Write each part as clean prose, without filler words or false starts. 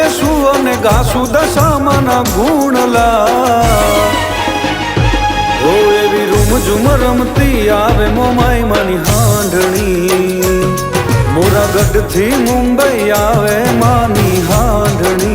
લેશું અને ગાશું દશામાના ગુણલા। ઓ એવી રૂમઝુમ રમતી આવે મોમાઈ માની હાંડણી, મોરાગઢથી મુંબઈ આવે માની હાંડણી।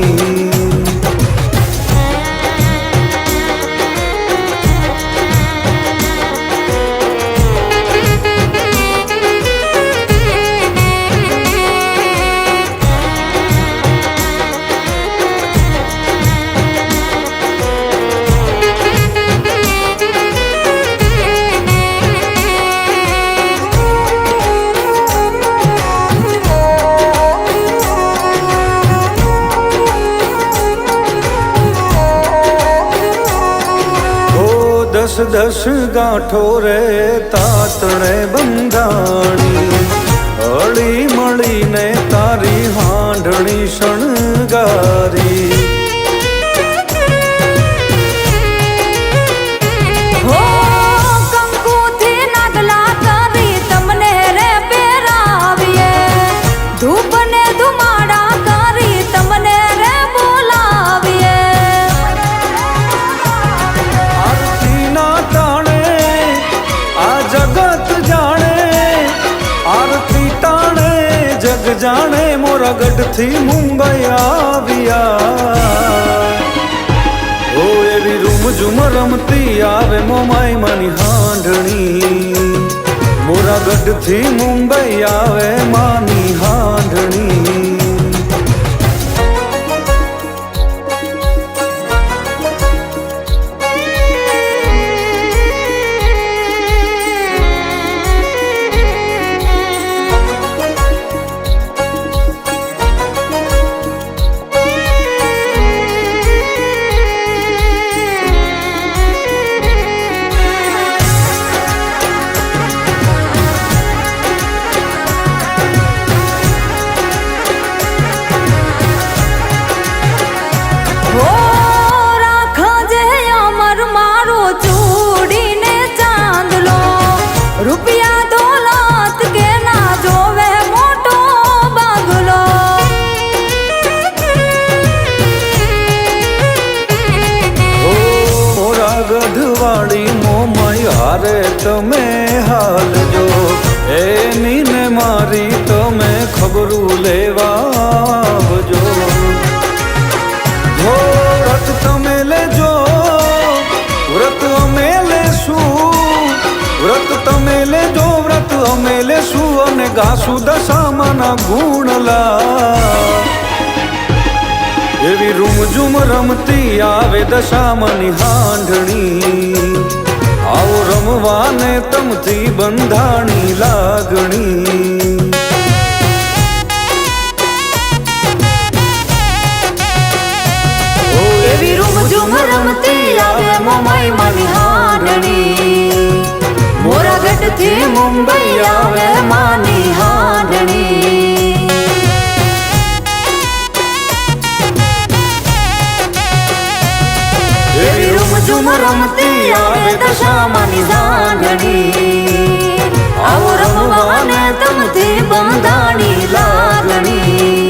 दस दस गांठो रे तातणे बंधाणी, अड़ी मड़ी ने तारी हांडणी शणगारी। हो कंकु थी नागला करी तमने रे पेरावीए, धूप ने धुमाड़ा करी तमने रे बोलावीए। जगत जाने आरती टाणे जग जाने मोरागढ़ मुंबई आविया। ओ एवी रूमझुम रमती आवे मोमाई मानी हांडणी, मोरागढ़ मुंबई आवे मानी हांडणी। रुपया दौलत के ना जोवे मोटो बंगलो, मोरागढ़ वाली मोमाई हारे तमे हाल जो, एनी ने मारी तमे खबरू लेवा जो। हो व्रत तमे लेजो व्रत अमे लेशू, व्रत तमे लेजो व्रत अमे लेशू अने गाशू दशामाना गुणला। एवी रूमझुम रमती आवे दशामानी हांडणी, आओ रमवाने तमथी बंधाणी लागणी। एवी रूमझुम रमती आवे मोमाई मानी हांडणी, मोरागढ़ थी मुंबई आवे मानी हांडणी। एवी रूमझुम रमती आवे दशामानी हांडणी, आओ रमवाने तमथी बंधाणी लागणी।